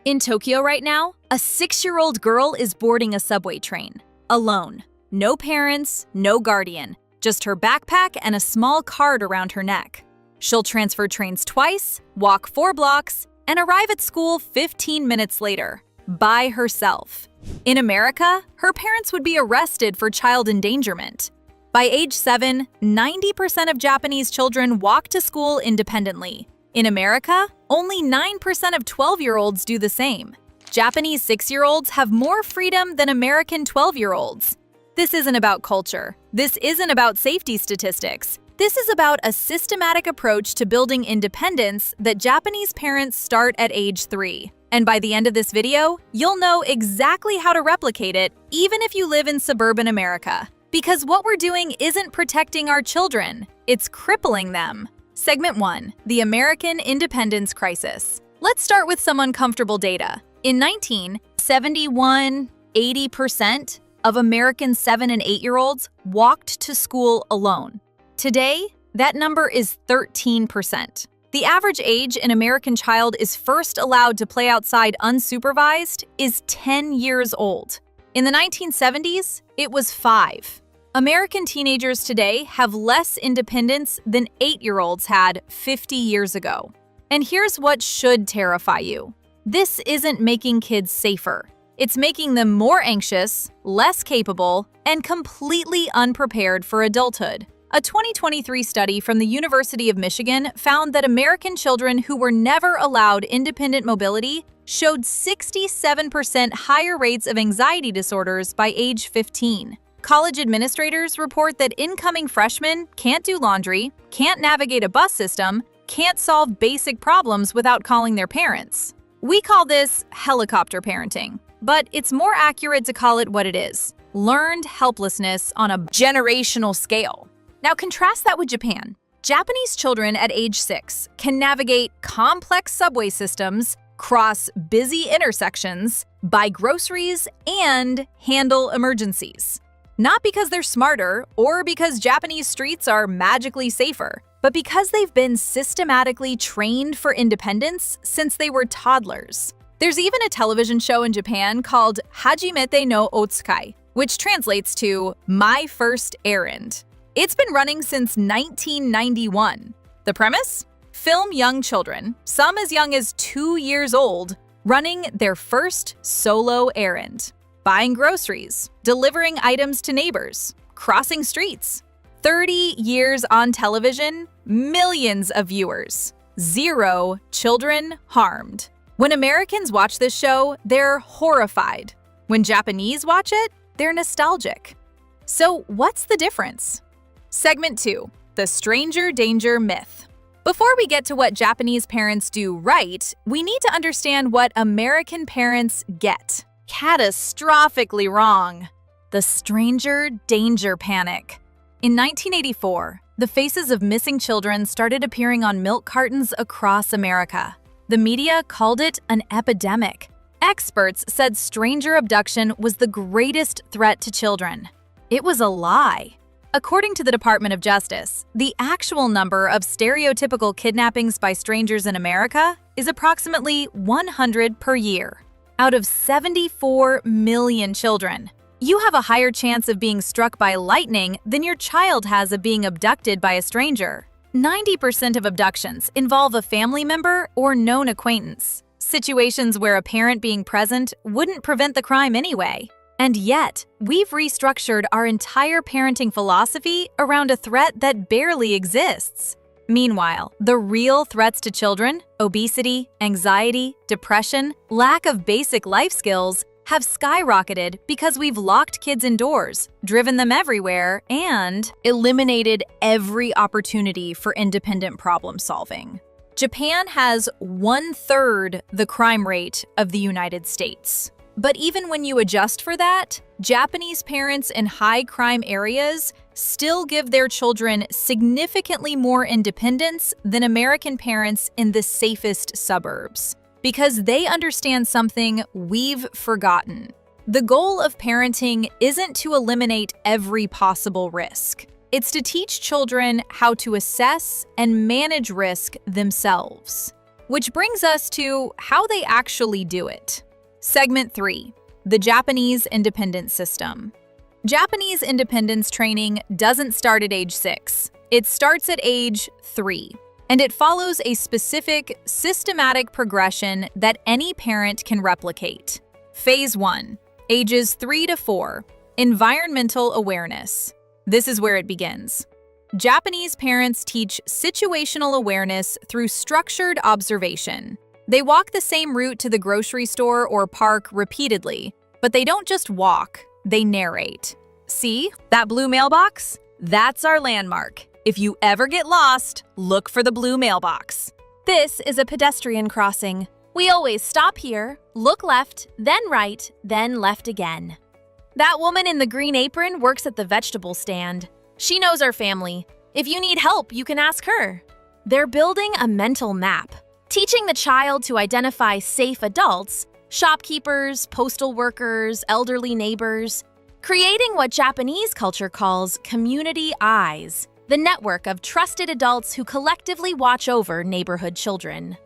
In Tokyo right now, a 6-year-old girl is boarding a subway train, alone. No parents, no guardian, just her backpack and a small card around her neck. She'll transfer trains twice, walk 4 blocks, and arrive at school 15 minutes later, by herself. In America, her parents would be arrested for child endangerment. By age 7, 90% of Japanese children walk to school independently. In America, only 9% of 12-year-olds do the same. Japanese 6-year-olds have more freedom than American 12-year-olds. This isn't about culture. This isn't about safety statistics. This is about a systematic approach to building independence that Japanese parents start at age 3. And by the end of this video, you'll know exactly how to replicate it, even if you live in suburban America. Because what we're doing isn't protecting our children, it's crippling them. Segment 1. The American Independence Crisis. Let's start with some uncomfortable data. In 1971, 80% of American 7- and 8-year-olds walked to school alone. Today, that number is 13%. The average age an American child is first allowed to play outside unsupervised is 10 years old. In the 1970s, it was 5. American teenagers today have less independence than 8-year-olds had 50 years ago. And here's what should terrify you. This isn't making kids safer. It's making them more anxious, less capable, and completely unprepared for adulthood. A 2023 study from the University of Michigan found that American children who were never allowed independent mobility showed 67% higher rates of anxiety disorders by age 15. College administrators report that incoming freshmen can't do laundry, can't navigate a bus system, can't solve basic problems without calling their parents. We call this helicopter parenting, but it's more accurate to call it what it is: learned helplessness on a generational scale. Now contrast that with Japan. Japanese children at age 6 can navigate complex subway systems, cross busy intersections, buy groceries, and handle emergencies. Not because they're smarter or because Japanese streets are magically safer, but because they've been systematically trained for independence since they were toddlers. There's even a television show in Japan called Hajimete no Otsukai, which translates to My First Errand. It's been running since 1991. The premise? Film young children, some as young as 2 years old, running their first solo errand. Buying groceries, delivering items to neighbors, crossing streets. 30 years on television, millions of viewers, 0 children harmed. When Americans watch this show, they're horrified. When Japanese watch it, they're nostalgic. So what's the difference? Segment 2. The stranger danger myth. Before we get to what Japanese parents do right, we need to understand what American parents get catastrophically wrong: the stranger danger panic. In 1984, the faces of missing children started appearing on milk cartons across America. The media called it an epidemic. Experts said stranger abduction was the greatest threat to children. It was a lie. According to the Department of Justice, the actual number of stereotypical kidnappings by strangers in America is approximately 100 per year. Out of 74 million children, you have a higher chance of being struck by lightning than your child has of being abducted by a stranger. 90% of abductions involve a family member or known acquaintance, situations where a parent being present wouldn't prevent the crime anyway. And yet, we've restructured our entire parenting philosophy around a threat that barely exists. Meanwhile, the real threats to children, obesity, anxiety, depression, lack of basic life skills, have skyrocketed because we've locked kids indoors, driven them everywhere, and eliminated every opportunity for independent problem solving. Japan has 1/3 the crime rate of the United States. But even when you adjust for that, Japanese parents in high-crime areas still give their children significantly more independence than American parents in the safest suburbs. Because they understand something we've forgotten. The goal of parenting isn't to eliminate every possible risk. It's to teach children how to assess and manage risk themselves. which brings us to how they actually do it. Segment 3. The Japanese Independence System. Japanese independence training doesn't start at age 6. It starts at age 3, and it follows a specific, systematic progression that any parent can replicate. Phase 1. Ages 3 to 4. Environmental awareness. This is where it begins. Japanese parents teach situational awareness through structured observation. They walk the same route to the grocery store or park repeatedly, but they don't just walk, they narrate. See, that blue mailbox? That's our landmark. If you ever get lost, look for the blue mailbox. This is a pedestrian crossing. We always stop here, look left, then right, then left again. That woman in the green apron works at the vegetable stand. She knows our family. If you need help, you can ask her. They're building a mental map, teaching the child to identify safe adults, shopkeepers, postal workers, elderly neighbors, creating what Japanese culture calls community eyes, the network of trusted adults who collectively watch over neighborhood children.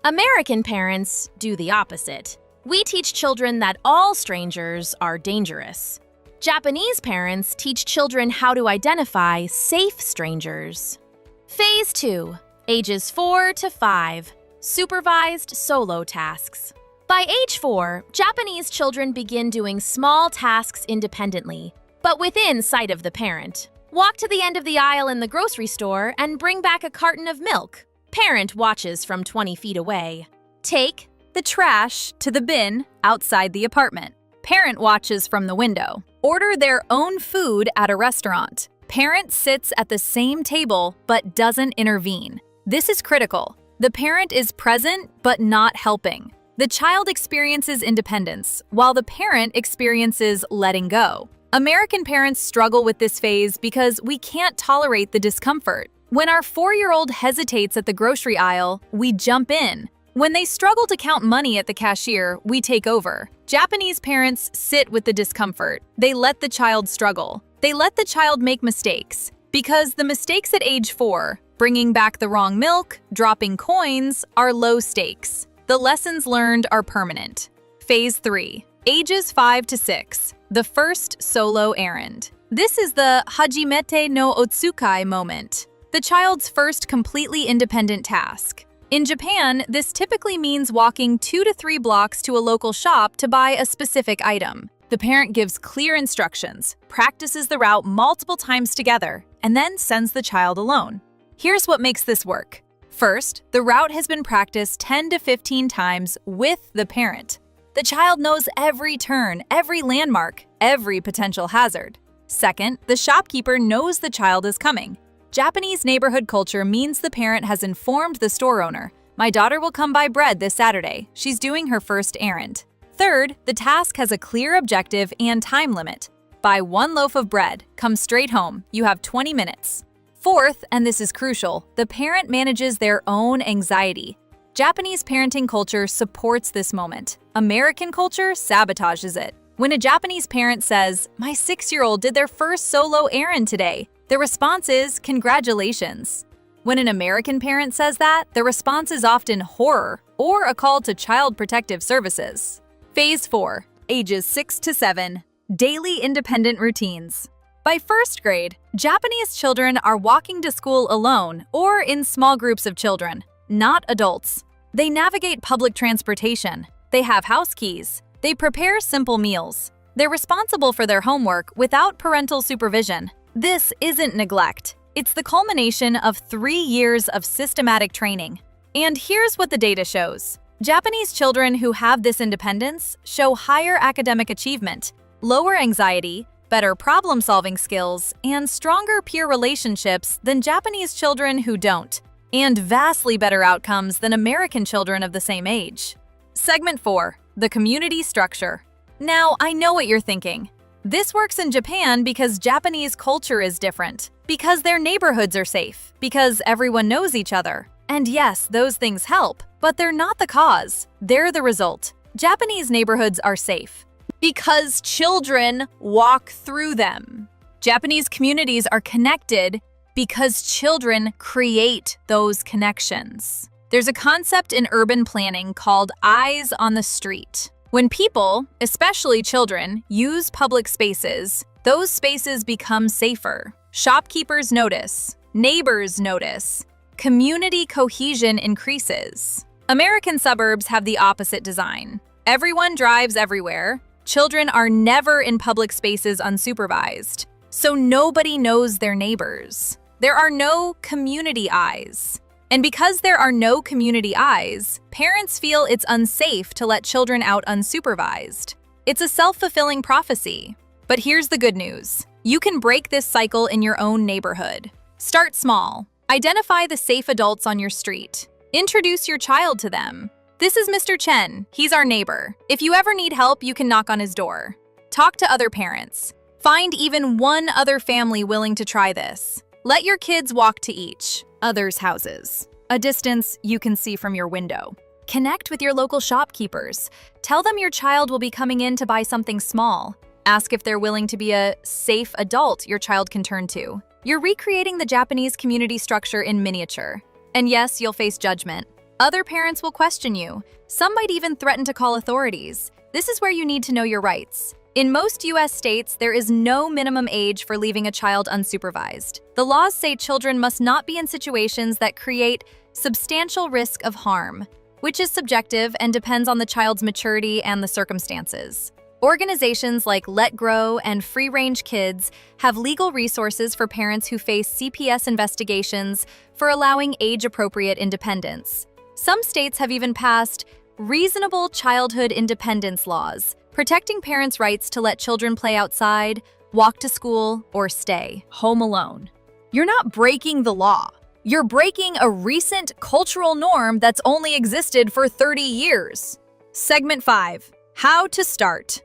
American parents do the opposite. We teach children that all strangers are dangerous. Japanese parents teach children how to identify safe strangers. Phase 2. Ages 4 to 5. Supervised solo tasks. By age 4, Japanese children begin doing small tasks independently, but within sight of the parent. Walk to the end of the aisle in the grocery store and bring back a carton of milk. Parent watches from 20 feet away. Take the trash to the bin outside the apartment. Parent watches from the window. Order their own food at a restaurant. Parent sits at the same table but doesn't intervene. This is critical. The parent is present but not helping. The child experiences independence, while the parent experiences letting go. American parents struggle with this phase because we can't tolerate the discomfort. When our 4-year-old hesitates at the grocery aisle, we jump in. When they struggle to count money at the cashier, we take over. Japanese parents sit with the discomfort. They let the child struggle. They let the child make mistakes. Because the mistakes at age 4, bringing back the wrong milk, dropping coins, are low stakes. The lessons learned are permanent. Phase 3. Ages 5 to 6. The first solo errand. This is the Hajimete no Otsukai moment, the child's first completely independent task. In Japan, this typically means walking 2 to 3 blocks to a local shop to buy a specific item. The parent gives clear instructions, practices the route multiple times together, and then sends the child alone. Here's what makes this work. First, the route has been practiced 10 to 15 times with the parent. The child knows every turn, every landmark, every potential hazard. Second, the shopkeeper knows the child is coming. Japanese neighborhood culture means the parent has informed the store owner, "My daughter will come buy bread this Saturday. She's doing her first errand." Third, the task has a clear objective and time limit. Buy 1 loaf of bread, come straight home, you have 20 minutes. Fourth, and this is crucial, the parent manages their own anxiety. Japanese parenting culture supports this moment. American culture sabotages it. When a Japanese parent says, "My 6-year-old did their first solo errand today," the response is, "Congratulations." When an American parent says that, the response is often horror or a call to Child Protective Services. Phase 4. Ages 6 to 7. Daily independent routines. By 1st grade, Japanese children are walking to school alone or in small groups of children, not adults. They navigate public transportation. They have house keys. They prepare simple meals. They're responsible for their homework without parental supervision. This isn't neglect. It's the culmination of 3 years of systematic training. And here's what the data shows. Japanese children who have this independence show higher academic achievement, lower anxiety, better problem-solving skills, and stronger peer relationships than Japanese children who don't, and vastly better outcomes than American children of the same age. Segment 4. The community structure. Now, I know what you're thinking. This works in Japan because Japanese culture is different, because their neighborhoods are safe, because everyone knows each other. And yes, those things help, but they're not the cause. They're the result. Japanese neighborhoods are safe because children walk through them. Japanese communities are connected because children create those connections. There's a concept in urban planning called eyes on the street. When people, especially children, use public spaces, those spaces become safer. Shopkeepers notice, neighbors notice, community cohesion increases. American suburbs have the opposite design. Everyone drives everywhere. Children are never in public spaces unsupervised, so nobody knows their neighbors. There are no community eyes. And because there are no community eyes, parents feel it's unsafe to let children out unsupervised. It's a self-fulfilling prophecy. But here's the good news. You can break this cycle in your own neighborhood. Start small. Identify the safe adults on your street. Introduce your child to them. This is Mr. Chen. He's our neighbor. If you ever need help, you can knock on his door. Talk to other parents. Find even one other family willing to try this. Let your kids walk to each other's houses, a distance you can see from your window. Connect with your local shopkeepers. Tell them your child will be coming in to buy something small. Ask if they're willing to be a safe adult your child can turn to. You're recreating the Japanese community structure in miniature. And yes, you'll face judgment. Other parents will question you. Some might even threaten to call authorities. This is where you need to know your rights. In most US states, there is no minimum age for leaving a child unsupervised. The laws say children must not be in situations that create substantial risk of harm, which is subjective and depends on the child's maturity and the circumstances. Organizations like Let Grow and Free Range Kids have legal resources for parents who face CPS investigations for allowing age-appropriate independence. Some states have even passed reasonable childhood independence laws, protecting parents' rights to let children play outside, walk to school, or stay home alone. You're not breaking the law. You're breaking a recent cultural norm that's only existed for 30 years. Segment 5. How to start.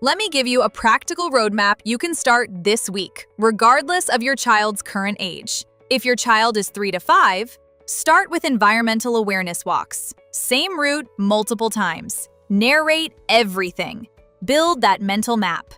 Let me give you a practical roadmap you can start this week, regardless of your child's current age. If your child is 3 to 5, start with environmental awareness walks. Same route multiple times. Narrate everything. Build that mental map.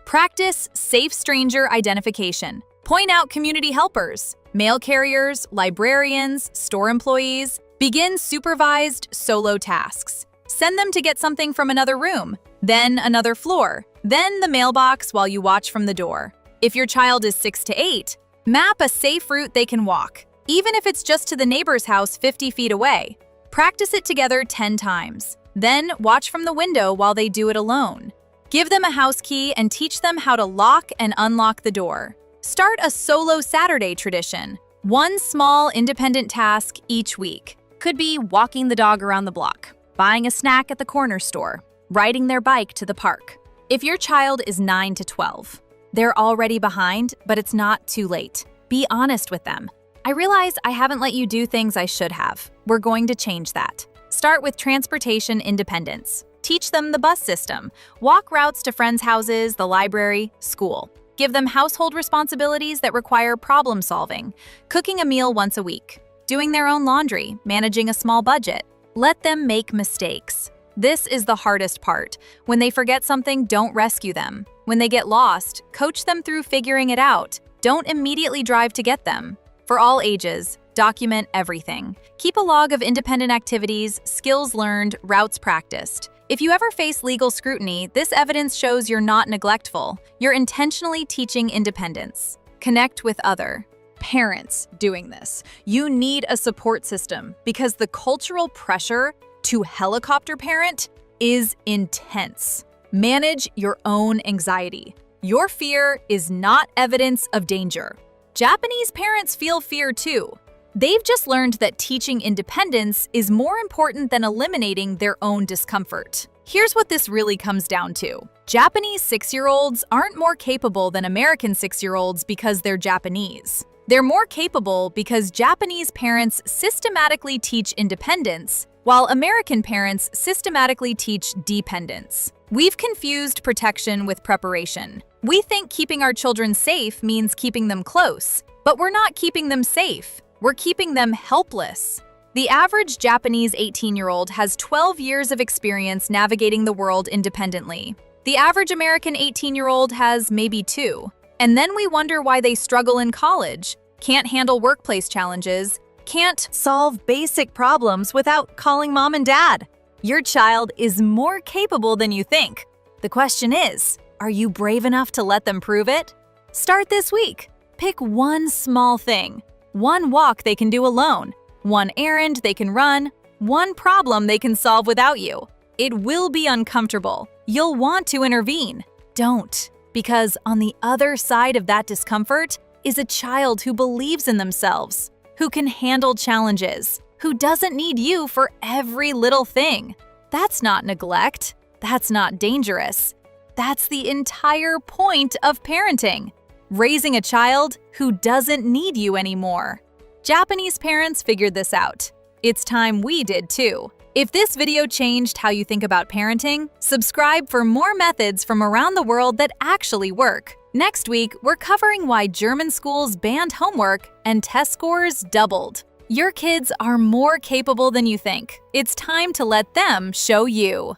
Practice safe stranger identification. Point out community helpers, mail carriers, librarians, store employees. Begin supervised solo tasks. Send them to get something from another room, then another floor, then the mailbox while you watch from the door. If your child is 6 to 8, map a safe route they can walk, even if it's just to the neighbor's house 50 feet away. Practice it together 10 times. Then watch from the window while they do it alone. Give them a house key and teach them how to lock and unlock the door. Start a solo Saturday tradition. One small independent task each week. Could be walking the dog around the block, buying a snack at the corner store, riding their bike to the park. If your child is 9 to 12, they're already behind, but it's not too late. Be honest with them. I realize I haven't let you do things I should have. We're going to change that. Start with transportation independence. Teach them the bus system. Walk routes to friends' houses, the library, school. Give them household responsibilities that require problem solving. Cooking a meal once a week. Doing their own laundry. Managing a small budget. Let them make mistakes. This is the hardest part. When they forget something, don't rescue them. When they get lost, coach them through figuring it out. Don't immediately drive to get them. For all ages, document everything. Keep a log of independent activities, skills learned, routes practiced. If you ever face legal scrutiny, this evidence shows you're not neglectful. You're intentionally teaching independence. Connect with other parents doing this. You need a support system because the cultural pressure to helicopter parent is intense. Manage your own anxiety. Your fear is not evidence of danger. Japanese parents feel fear too. They've just learned that teaching independence is more important than eliminating their own discomfort. Here's what this really comes down to. Japanese 6-year-olds aren't more capable than American 6-year-olds because they're Japanese. They're more capable because Japanese parents systematically teach independence, while American parents systematically teach dependence. We've confused protection with preparation. We think keeping our children safe means keeping them close, but we're not keeping them safe. We're keeping them helpless. The average Japanese 18-year-old has 12 years of experience navigating the world independently. The average American 18-year-old has maybe 2. And then we wonder why they struggle in college, can't handle workplace challenges, can't solve basic problems without calling mom and dad. Your child is more capable than you think. The question is, are you brave enough to let them prove it? Start this week. Pick one small thing. One walk they can do alone. One errand they can run. One problem they can solve without you. It will be uncomfortable. You'll want to intervene. Don't, because on the other side of that discomfort is a child who believes in themselves, who can handle challenges, who doesn't need you for every little thing. That's not neglect. That's not dangerous. That's the entire point of parenting. Raising a child who doesn't need you anymore. Japanese parents figured this out. It's time we did too. If this video changed how you think about parenting, subscribe for more methods from around the world that actually work. Next week, we're covering why German schools banned homework and test scores doubled. Your kids are more capable than you think. It's time to let them show you.